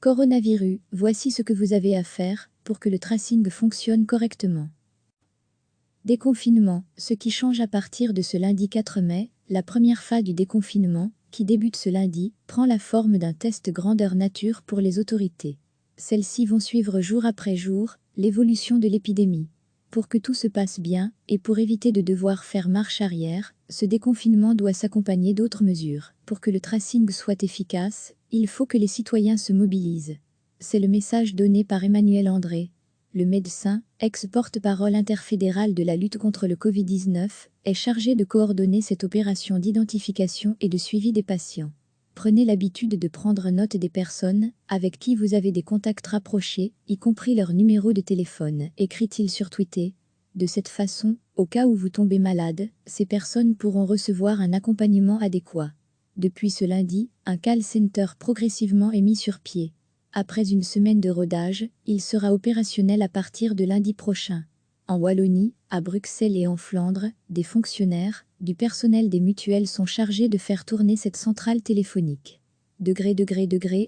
Coronavirus, voici ce que vous avez à faire pour que le tracing fonctionne correctement. Déconfinement, ce qui change à partir de ce lundi 4 mai, la première phase du déconfinement, qui débute ce lundi, prend la forme d'un test grandeur nature pour les autorités. Celles-ci vont suivre jour après jour l'évolution de l'épidémie. Pour que tout se passe bien, et pour éviter de devoir faire marche arrière, ce déconfinement doit s'accompagner d'autres mesures. Pour que le tracing soit efficace, il faut que les citoyens se mobilisent. C'est le message donné par Emmanuel André. Le médecin, ex-porte-parole interfédéral de la lutte contre le Covid-19, est chargé de coordonner cette opération d'identification et de suivi des patients. Prenez l'habitude de prendre note des personnes avec qui vous avez des contacts rapprochés, y compris leur numéro de téléphone, écrit-il sur Twitter. De cette façon, au cas où vous tombez malade, ces personnes pourront recevoir un accompagnement adéquat. Depuis ce lundi, un call center progressivement est mis sur pied. Après une semaine de rodage, il sera opérationnel à partir de lundi prochain. En Wallonie, à Bruxelles et en Flandre, des fonctionnaires, du personnel des mutuelles sont chargés de faire tourner cette centrale téléphonique.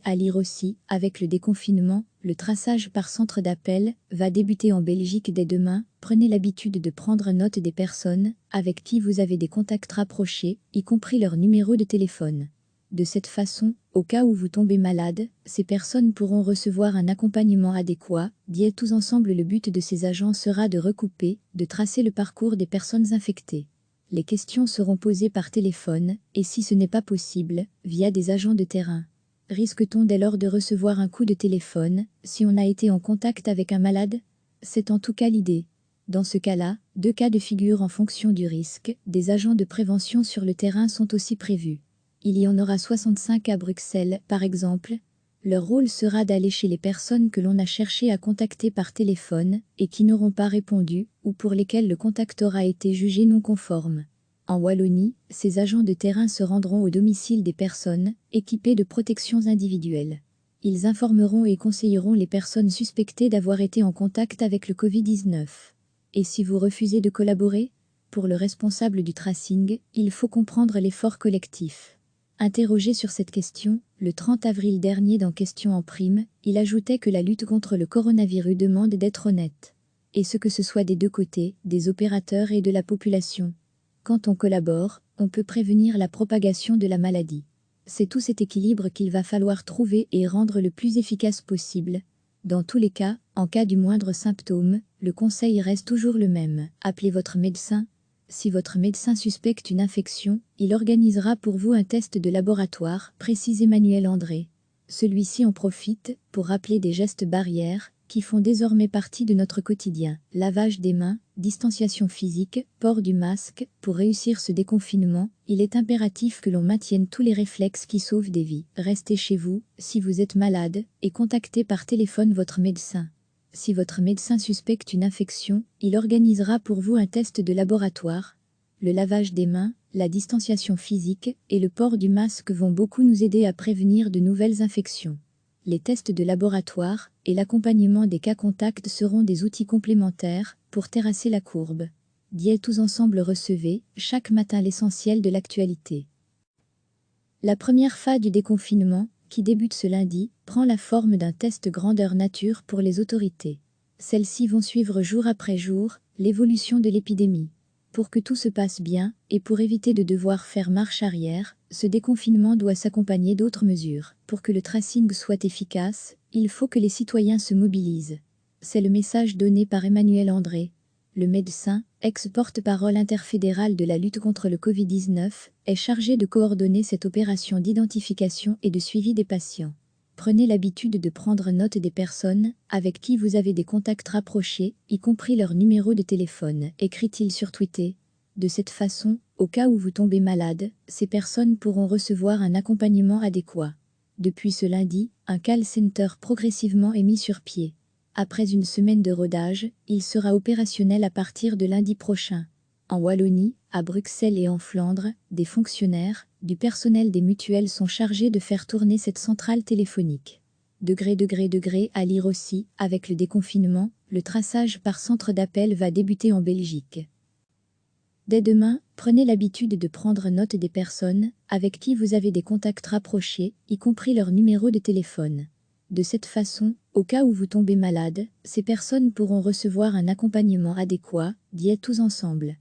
À lire aussi, avec le déconfinement, le traçage par centre d'appel va débuter en Belgique dès demain. Prenez l'habitude de prendre note des personnes avec qui vous avez des contacts rapprochés, y compris leur numéro de téléphone. De cette façon, au cas où vous tombez malade, ces personnes pourront recevoir un accompagnement adéquat. Tous ensemble, le but de ces agents sera de recouper, de tracer le parcours des personnes infectées. Les questions seront posées par téléphone, et si ce n'est pas possible, via des agents de terrain. Risque-t-on dès lors de recevoir un coup de téléphone, si on a été en contact avec un malade? C'est en tout cas l'idée. Dans ce cas-là, 2 cas de figure en fonction du risque. Des agents de prévention sur le terrain sont aussi prévus. Il y en aura 65 à Bruxelles, par exemple. Leur rôle sera d'aller chez les personnes que l'on a cherché à contacter par téléphone et qui n'auront pas répondu, ou pour lesquelles le contact aura été jugé non conforme. En Wallonie, ces agents de terrain se rendront au domicile des personnes, équipés de protections individuelles. Ils informeront et conseilleront les personnes suspectées d'avoir été en contact avec le Covid-19. Et si vous refusez de collaborer? Pour le responsable du tracing, il faut comprendre l'effort collectif. Interrogé sur cette question, le 30 avril dernier dans Question en prime, il ajoutait que la lutte contre le coronavirus demande d'être honnête. Et ce que ce soit des deux côtés, des opérateurs et de la population. Quand on collabore, on peut prévenir la propagation de la maladie. C'est tout cet équilibre qu'il va falloir trouver et rendre le plus efficace possible. Dans tous les cas, en cas du moindre symptôme, le conseil reste toujours le même. Appelez votre médecin. Si votre médecin suspecte une infection, il organisera pour vous un test de laboratoire, précise Emmanuel André. Celui-ci en profite pour rappeler des gestes barrières qui font désormais partie de notre quotidien. Lavage des mains, distanciation physique, port du masque. Pour réussir ce déconfinement, il est impératif que l'on maintienne tous les réflexes qui sauvent des vies. Restez chez vous, si vous êtes malade, et contactez par téléphone votre médecin. Si votre médecin suspecte une infection, il organisera pour vous un test de laboratoire. Le lavage des mains, la distanciation physique et le port du masque vont beaucoup nous aider à prévenir de nouvelles infections. Les tests de laboratoire et l'accompagnement des cas contacts seront des outils complémentaires pour terrasser la courbe. Tous ensemble recevez, chaque matin l'essentiel de l'actualité. La première phase du déconfinement, qui débute ce lundi, prend la forme d'un test grandeur nature pour les autorités. Celles-ci vont suivre jour après jour l'évolution de l'épidémie. Pour que tout se passe bien, et pour éviter de devoir faire marche arrière, ce déconfinement doit s'accompagner d'autres mesures. Pour que le tracing soit efficace, il faut que les citoyens se mobilisent. C'est le message donné par Emmanuel André. Le médecin, ex-porte-parole interfédéral de la lutte contre le Covid-19, est chargé de coordonner cette opération d'identification et de suivi des patients. Prenez l'habitude de prendre note des personnes avec qui vous avez des contacts rapprochés, y compris leur numéro de téléphone, écrit-il sur Twitter. De cette façon, au cas où vous tombez malade, ces personnes pourront recevoir un accompagnement adéquat. Depuis ce lundi, un call center progressivement est mis sur pied. Après une semaine de rodage, il sera opérationnel à partir de lundi prochain. En Wallonie, à Bruxelles et en Flandre, des fonctionnaires, du personnel des mutuelles sont chargés de faire tourner cette centrale téléphonique. À lire aussi, avec le déconfinement, le traçage par centre d'appel va débuter en Belgique. Dès demain, prenez l'habitude de prendre note des personnes avec qui vous avez des contacts rapprochés, y compris leur numéro de téléphone. De cette façon, au cas où vous tombez malade, ces personnes pourront recevoir un accompagnement adéquat, dit tous ensemble.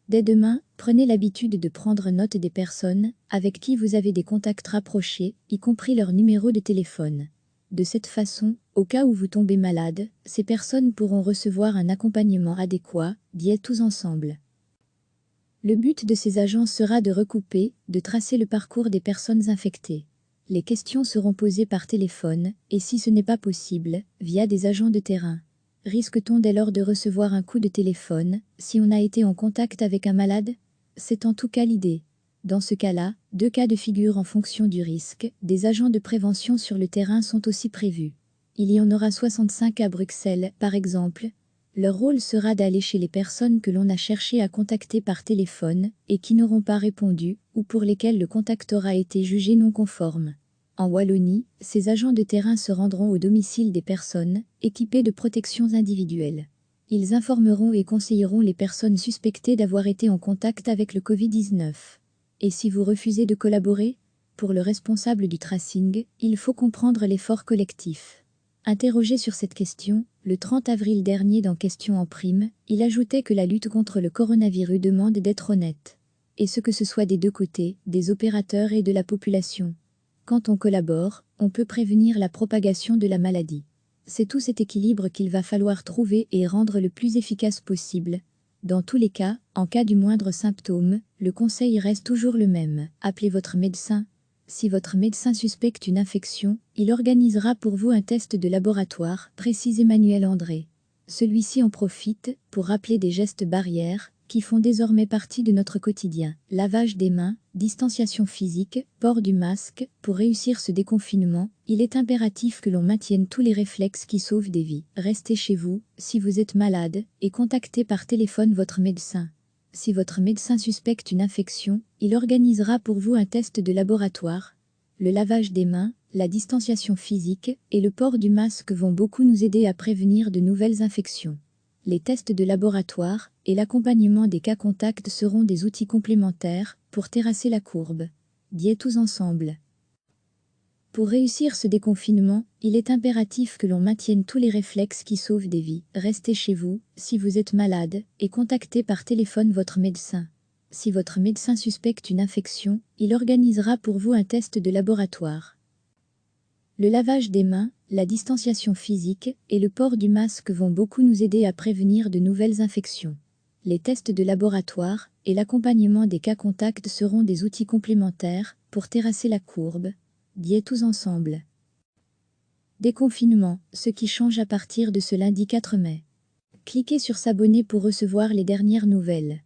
Dès demain, prenez l'habitude de prendre note des personnes avec qui vous avez des contacts rapprochés, y compris leur numéro de téléphone. De cette façon, au cas où vous tombez malade, ces personnes pourront recevoir un accompagnement adéquat, dit tous ensemble. Le but de ces agences sera de recouper, de tracer le parcours des personnes infectées. Les questions seront posées par téléphone, et si ce n'est pas possible, via des agents de terrain. Risque-t-on dès lors de recevoir un coup de téléphone, si on a été en contact avec un malade? C'est en tout cas l'idée. Dans ce cas-là, 2 cas de figure en fonction du risque, des agents de prévention sur le terrain sont aussi prévus. Il y en aura 65 à Bruxelles, par exemple. Leur rôle sera d'aller chez les personnes que l'on a cherché à contacter par téléphone et qui n'auront pas répondu, ou pour lesquelles le contact aura été jugé non conforme. En Wallonie, ces agents de terrain se rendront au domicile des personnes, équipés de protections individuelles. Ils informeront et conseilleront les personnes suspectées d'avoir été en contact avec le Covid-19. Et si vous refusez de collaborer? Pour le responsable du tracing, il faut comprendre l'effort collectif. Interrogé sur cette question, le 30 avril dernier dans Question en prime, il ajoutait que la lutte contre le coronavirus demande d'être honnête. Et ce que ce soit des deux côtés, des opérateurs et de la population. Quand on collabore, on peut prévenir la propagation de la maladie. C'est tout cet équilibre qu'il va falloir trouver et rendre le plus efficace possible. Dans tous les cas, en cas du moindre symptôme, le conseil reste toujours le même. Appelez votre médecin. Si votre médecin suspecte une infection, il organisera pour vous un test de laboratoire, précise Emmanuel André. Celui-ci en profite pour rappeler des gestes barrières qui font désormais partie de notre quotidien. Lavage des mains, distanciation physique, port du masque. Pour réussir ce déconfinement, il est impératif que l'on maintienne tous les réflexes qui sauvent des vies. Restez chez vous, si vous êtes malade, et contactez par téléphone votre médecin. Si votre médecin suspecte une infection, il organisera pour vous un test de laboratoire. Le lavage des mains, la distanciation physique et le port du masque vont beaucoup nous aider à prévenir de nouvelles infections. Les tests de laboratoire et l'accompagnement des cas contacts seront des outils complémentaires pour terrasser la courbe. Dit tous ensemble. Pour réussir ce déconfinement, il est impératif que l'on maintienne tous les réflexes qui sauvent des vies. Restez chez vous, si vous êtes malade, et contactez par téléphone votre médecin. Si votre médecin suspecte une infection, il organisera pour vous un test de laboratoire. Le lavage des mains, la distanciation physique et le port du masque vont beaucoup nous aider à prévenir de nouvelles infections. Les tests de laboratoire et l'accompagnement des cas contacts seront des outils complémentaires pour terrasser la courbe. Dit tous ensemble. Déconfinement, ce qui change à partir de ce lundi 4 mai. Cliquez sur s'abonner pour recevoir les dernières nouvelles.